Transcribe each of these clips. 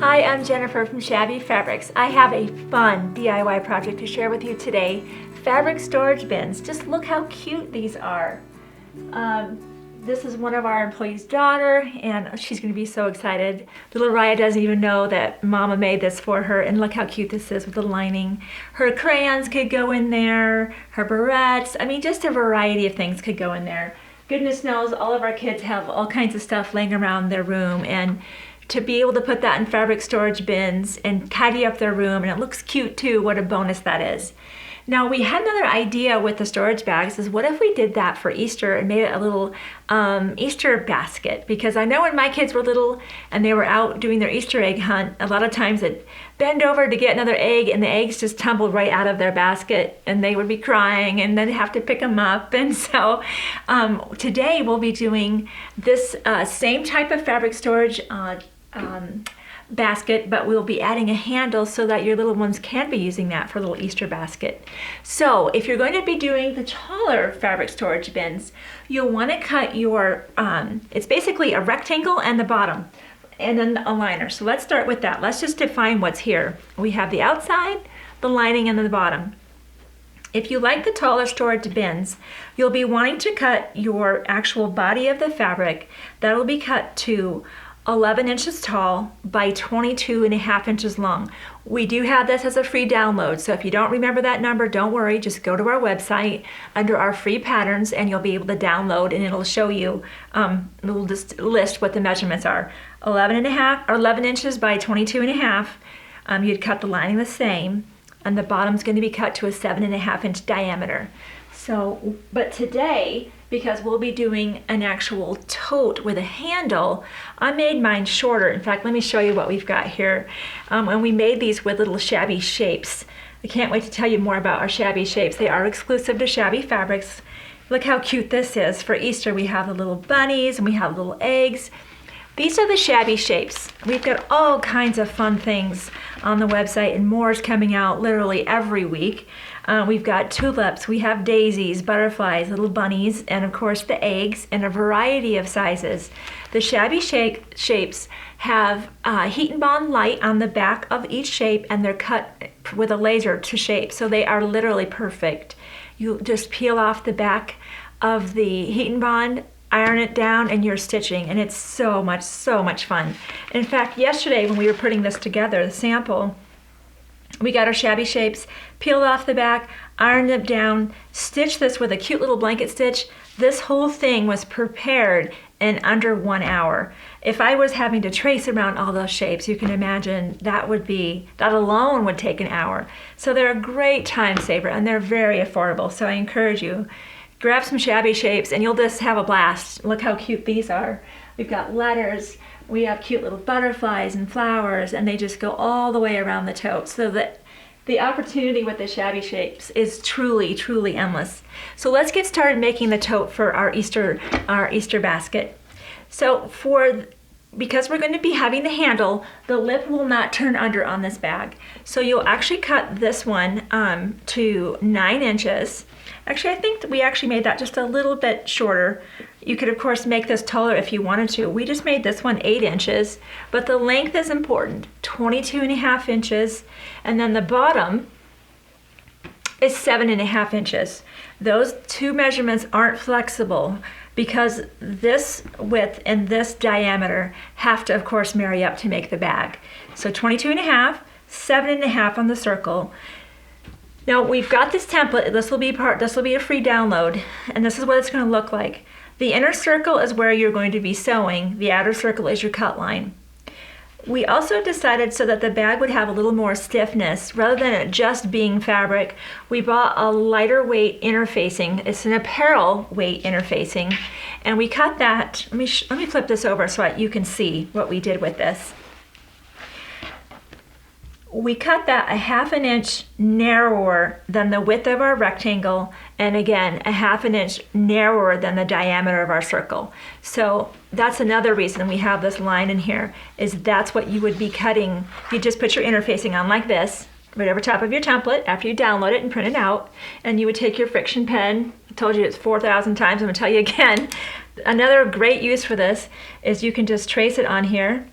Hi, I'm Jennifer from Shabby Fabrics. I have a fun DIY project to share with you today. Fabric storage bins. Just look how cute these are. This is one of our employees' daughter, and she's going to be so excited. Little Raya doesn't even know that Mama made this for her, and look how cute this is with the lining. Her crayons could go in there, her barrettes. I mean, just a variety of things could go in there. Goodness knows all of our kids have all kinds of stuff laying around their room, and to be able to put that in fabric storage bins and tidy up their room, and it looks cute too, what a bonus that is. Now, we had another idea with the storage bags is what if we did that for Easter and made it a little Easter basket? Because I know when my kids were little and they were out doing their Easter egg hunt, a lot of times they'd bend over to get another egg and the eggs just tumbled right out of their basket and they would be crying and then have to pick them up. And so today we'll be doing this same type of fabric storage basket, but we'll be adding a handle so that your little ones can be using that for a little Easter basket. So if you're going to be doing the taller fabric storage bins, you'll want to cut your, it's basically a rectangle and the bottom and then a liner. So let's start with that. Let's just define what's here. We have the outside, the lining, and the bottom. If you like the taller storage bins, you'll be wanting to cut your actual body of the fabric. That'll be cut to 11 inches tall by 22.5 inches long. We do have this as a free download, so if you don't remember that number, don't worry, just go to our website under our free patterns and you'll be able to download, and it'll show you, it'll just list what the measurements are. 11 inches by 22.5. You'd cut the lining the same, and the bottom's going to be cut to a 7.5 inch diameter. So, but today, because we'll be doing an actual tote with a handle, I made mine shorter. In fact, let me show you what we've got here. And we made these with little Shabby shapes. I can't wait to tell you more about our Shabby shapes. They are exclusive to Shabby Fabrics. Look how cute this is. For Easter, we have the little bunnies and we have little eggs. These are the Shabby shapes. We've got all kinds of fun things on the website, and more is coming out literally every week. We've got tulips, we have daisies, butterflies, little bunnies, and of course the eggs in a variety of sizes. The Shabby shapes have heat and bond light on the back of each shape, and they're cut with a laser to shape, so they are literally perfect. You just peel off the back of the heat and bond, iron it down, and you're stitching, and it's so much fun. In fact, yesterday when we were putting this together, the sample, we got our Shabby shapes, peeled off the back, ironed them down, stitched this with a cute little blanket stitch. This whole thing was prepared in under 1 hour. If I was having to trace around all those shapes, you can imagine that alone would take an hour. So they're a great time saver, and they're very affordable. So I encourage you, grab some Shabby shapes and you'll just have a blast. Look how cute these are. We've got letters, we have cute little butterflies and flowers, and they just go all the way around the tote, so that the opportunity with the Shabby shapes is truly endless. So let's get started making the tote for our Easter basket. So because we're going to be having the handle, the lip will not turn under on this bag. So you'll actually cut this one to 9 inches. Actually, I think we actually made that just a little bit shorter. You could, of course, make this taller if you wanted to. We just made this one 8 inches, but the length is important, 22.5 inches, and then the bottom is 7.5 inches. Those two measurements aren't flexible because this width and this diameter have to, of course, marry up to make the bag. So 22.5, 7.5 on the circle. Now we've got this template. This will be a free download, and this is what it's going to look like. The inner circle is where you're going to be sewing. The outer circle is your cut line. We also decided, so that the bag would have a little more stiffness, rather than it just being fabric, we bought a lighter weight interfacing. It's an apparel weight interfacing, and we cut that. Let me flip this over so you can see what we did with this. We cut that 1/2 inch narrower than the width of our rectangle, and again, 1/2 inch narrower than the diameter of our circle. So that's another reason we have this line in here, is that's what you would be cutting. You just put your interfacing on like this, right over top of your template after you download it and print it out, and you would take your friction pen. I told you it's 4,000 times, I'm gonna tell you again. Another great use for this is you can just trace it on here,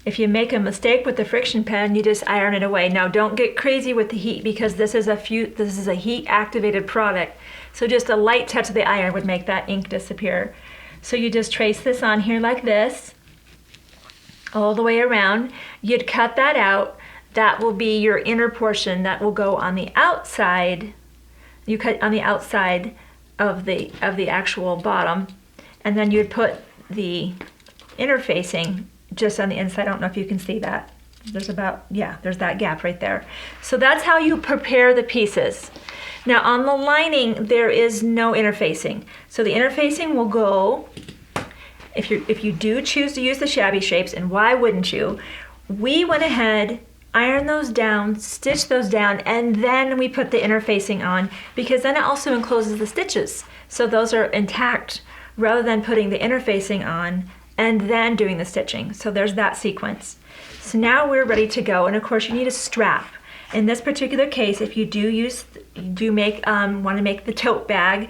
If you make a mistake with the friction pen, you just iron it away. Now don't get crazy with the heat because this is a heat activated product. So just a light touch of the iron would make that ink disappear. So you just trace this on here like this, all the way around. You'd cut that out. That will be your inner portion that will go on the outside. You cut on the outside of the actual bottom, and then you'd put the interfacing just on the inside. I don't know if you can see that. There's that gap right there. So that's how you prepare the pieces. Now on the lining, there is no interfacing. So the interfacing will go, if you do choose to use the Shabby shapes, and why wouldn't you? We went ahead, iron those down, stitch those down, and then we put the interfacing on, because then it also encloses the stitches. So those are intact rather than putting the interfacing on and then doing the stitching. So there's that sequence. So now we're ready to go. And of course you need a strap. In this particular case, if you want to make the tote bag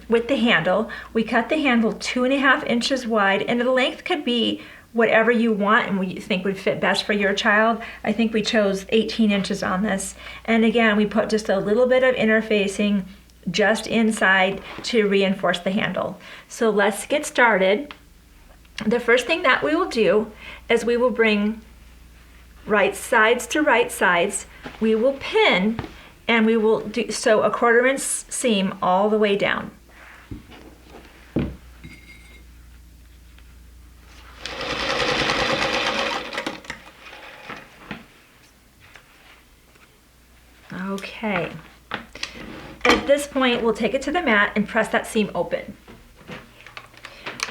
with the handle, we cut the handle 2.5 inches wide, and the length could be whatever you want and what you think would fit best for your child. I think we chose 18 inches on this. And again, we put just a little bit of interfacing just inside to reinforce the handle. So let's get started. The first thing that we will do is we will bring right sides to right sides. We will pin, and we will sew a 1/4 inch seam all the way down. Okay. At this point, we'll take it to the mat and press that seam open.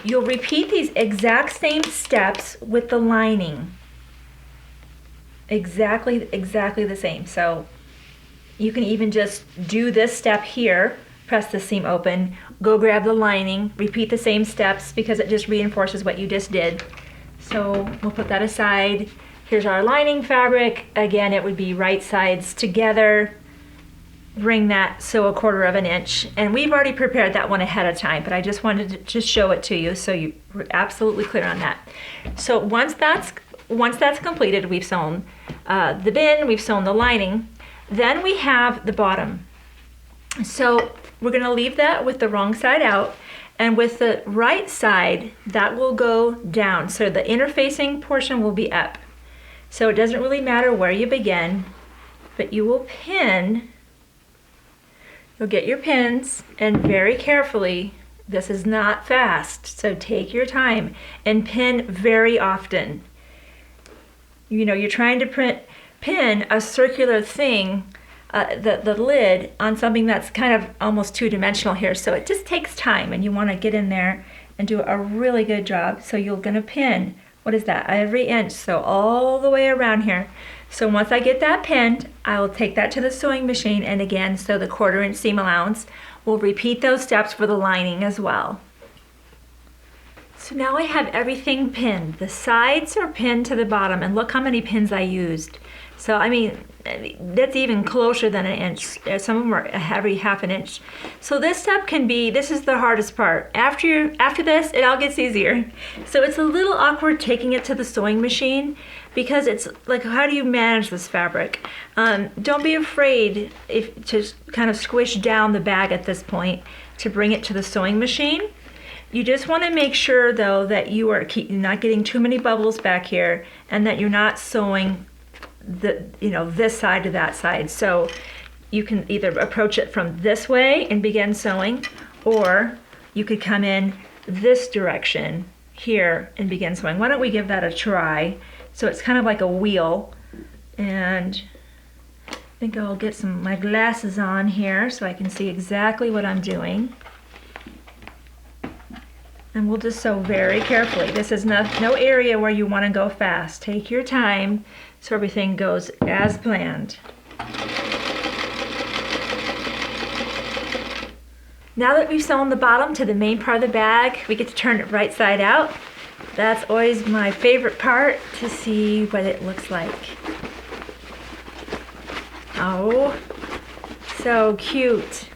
You'll repeat these exact same steps with the lining. Exactly the same. So you can even just do this step here, press the seam open, go grab the lining, repeat the same steps because it just reinforces what you just did. So we'll put that aside. Here's our lining fabric. Again, it would be right sides together. Bring that, sew a 1/4 inch. And we've already prepared that one ahead of time, but I just wanted to just show it to you so you're absolutely clear on that. So once that's completed, we've sewn the bin, we've sewn the lining, then we have the bottom. So we're gonna leave that with the wrong side out, and with the right side, that will go down. So the interfacing portion will be up. So it doesn't really matter where you begin, but you will pin. You'll get your pins, and very carefully, this is not fast, so take your time and pin very often. You know, you're trying to pin a circular thing, the lid, on something that's kind of almost two-dimensional here, so it just takes time, and you want to get in there and do a really good job. So you're going to pin, what is that, every inch, so all the way around here. So once I get that pinned, I will take that to the sewing machine, and again, so the 1/4 inch seam allowance. We'll repeat those steps for the lining as well. So now I have everything pinned. The sides are pinned to the bottom, and look how many pins I used. So I mean, that's even closer than an inch. Some of them are every 1/2 inch. So this step this is the hardest part. After this, it all gets easier. So it's a little awkward taking it to the sewing machine because it's like, how do you manage this fabric? Don't be afraid to kind of squish down the bag at this point to bring it to the sewing machine. You just want to make sure though that you're not getting too many bubbles back here, and that you're not sewing this side to that side. So you can either approach it from this way and begin sewing, or you could come in this direction here and begin sewing. Why don't we give that a try? So it's kind of like a wheel, and I think I'll get my glasses on here so I can see exactly what I'm doing. And we'll just sew very carefully. This is no area where you want to go fast. Take your time so everything goes as planned. Now that we've sewn the bottom to the main part of the bag, we get to turn it right side out. That's always my favorite part, to see what it looks like. Oh, so cute.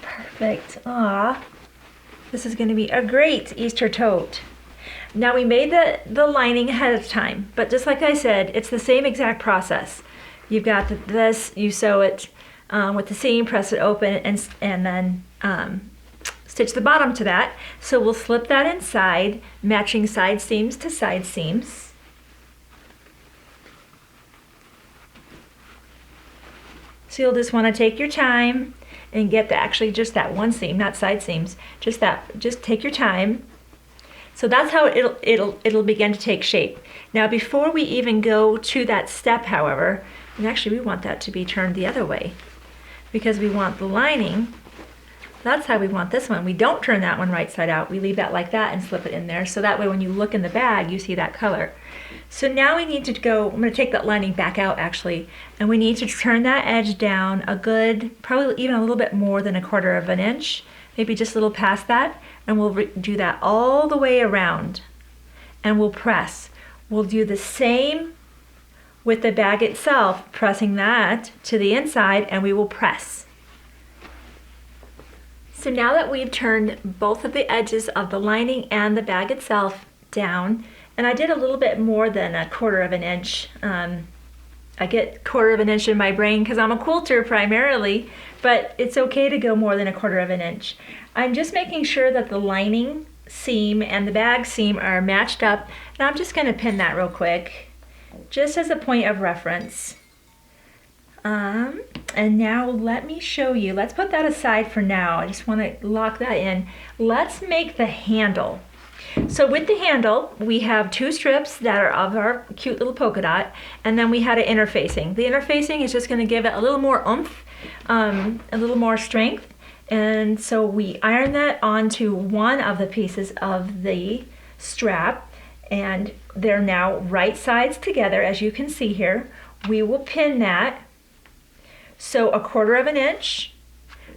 Perfect. Aw, this is going to be a great Easter tote. Now we made the lining ahead of time, but just like I said, it's the same exact process. You've got this, you sew it with the seam, press it open, and then stitch the bottom to that. So we'll slip that inside, matching side seams to side seams. So you'll just want to take your time and get actually just that one seam, not side seams, just take your time. So that's how it'll begin to take shape. Now before we even go to that step, however, and actually we want that to be turned the other way because we want the lining. That's how we want this one. We don't turn that one right side out. We leave that like that and slip it in there. So that way when you look in the bag, you see that color. So now we need to go, I'm going to take that lining back out actually, and we need to turn that edge down a good, probably even a little bit more than 1/4 of an inch, maybe just a little past that, and we'll do that all the way around, and we'll press. We'll do the same with the bag itself, pressing that to the inside, and we will press. So now that we've turned both of the edges of the lining and the bag itself down, and I did a little bit more than 1/4 of an inch. I get 1/4 of an inch in my brain because I'm a quilter primarily, but it's okay to go more than 1/4 of an inch. I'm just making sure that the lining seam and the bag seam are matched up, and I'm just going to pin that real quick, just as a point of reference. And now let me show you. Let's put that aside for now. I just want to lock that in. Let's make the handle. So with the handle, we have 2 strips that are of our cute little polka dot, and then we had an interfacing. The interfacing is just going to give it a little more oomph, a little more strength, and so we iron that onto one of the pieces of the strap, and they're now right sides together, as you can see here. We will pin that, so 1/4 of an inch,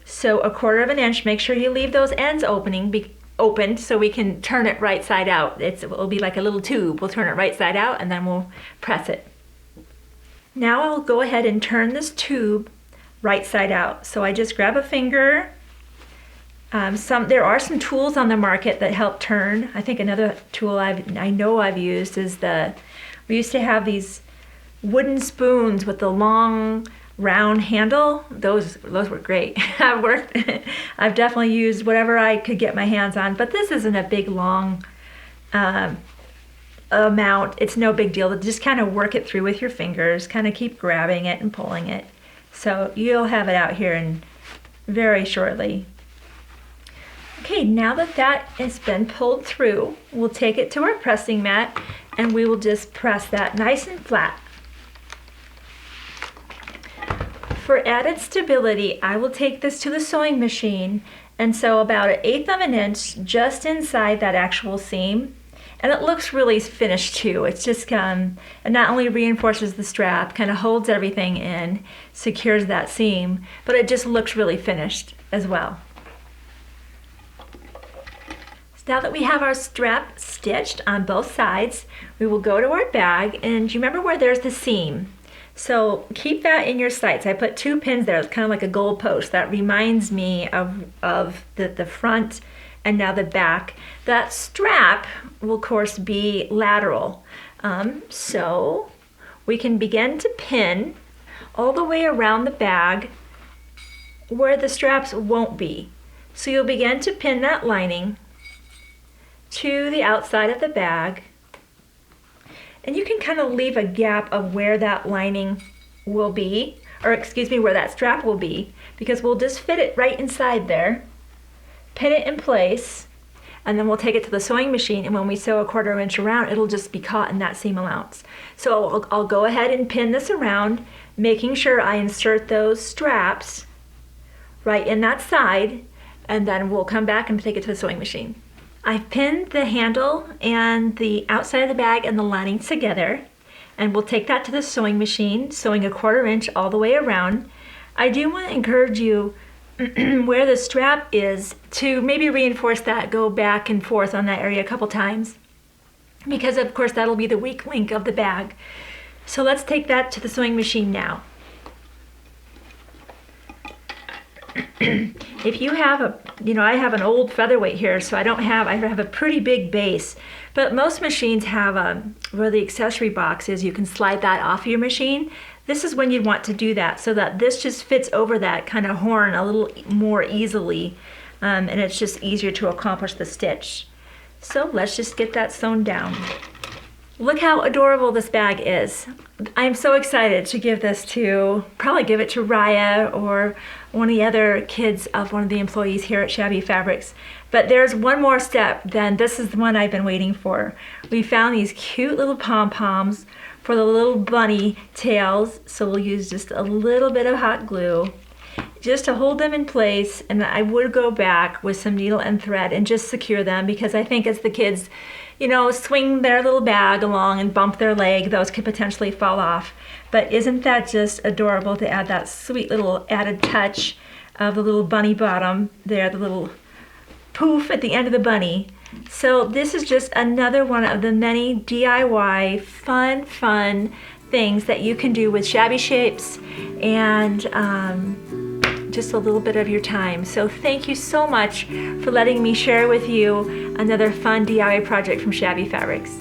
so 1/4 of an inch. Make sure you leave those ends opened so we can turn it right side out. It'll be like a little tube. We'll turn it right side out and then we'll press it. Now I'll go ahead and turn this tube right side out. So I just grab a finger. There are some tools on the market that help turn. I think another tool I know I've used is we used to have these wooden spoons with the long round handle. Those were great. I've definitely used whatever I could get my hands on, but this isn't a big long amount. It's no big deal to just kind of work it through with your fingers, kind of keep grabbing it and pulling it. So you'll have it out here in very shortly. Okay, now that that has been pulled through, we'll take it to our pressing mat and we will just press that nice and flat. For added stability, I will take this to the sewing machine and sew about 1/8 of an inch just inside that actual seam. And it looks really finished too. It's just, it not only reinforces the strap, kind of holds everything in, secures that seam, but it just looks really finished as well. So now that we have our strap stitched on both sides, we will go to our bag, and you remember where there's the seam? So keep that in your sights. I put 2 pins there. It's kind of like a goal post. That reminds me of the front and now the back. That strap will, of course, be lateral. So we can begin to pin all the way around the bag where the straps won't be. So you'll begin to pin that lining to the outside of the bag. And you can kind of leave a gap of where that lining will be, or excuse me, where that strap will be, because we'll just fit it right inside there, pin it in place, and then we'll take it to the sewing machine, and when we sew 1/4 inch around, it'll just be caught in that seam allowance. So I'll go ahead and pin this around, making sure I insert those straps right in that side, and then we'll come back and take it to the sewing machine. I've pinned the handle and the outside of the bag and the lining together, and we'll take that to the sewing machine, sewing 1/4 inch all the way around. I do want to encourage you where the strap is to maybe reinforce that, go back and forth on that area a couple times, because of course that'll be the weak link of the bag. So let's take that to the sewing machine now. if you have I have an old featherweight here, so I have a pretty big base, but most machines have where the accessory box is, you can slide that off your machine. This is when you'd want to do that so that this just fits over that kind of horn a little more easily, and it's just easier to accomplish the stitch. So let's just get that sewn down. Look how adorable this bag is. I'm so excited to probably give it to Raya or one of the other kids of one of the employees here at Shabby Fabrics. But there's one more step, then this is the one I've been waiting for. We found these cute little pom-poms for the little bunny tails, so we'll use just a little bit of hot glue just to hold them in place, and I would go back with some needle and thread and just secure them, because I think as the kids swing their little bag along and bump their leg, those could potentially fall off. But isn't that just adorable to add that sweet little added touch of the little bunny bottom there, the little poof at the end of the bunny. So this is just another one of the many DIY fun things that you can do with shabby shapes and just a little bit of your time. So thank you so much for letting me share with you another fun DIY project from Shabby Fabrics.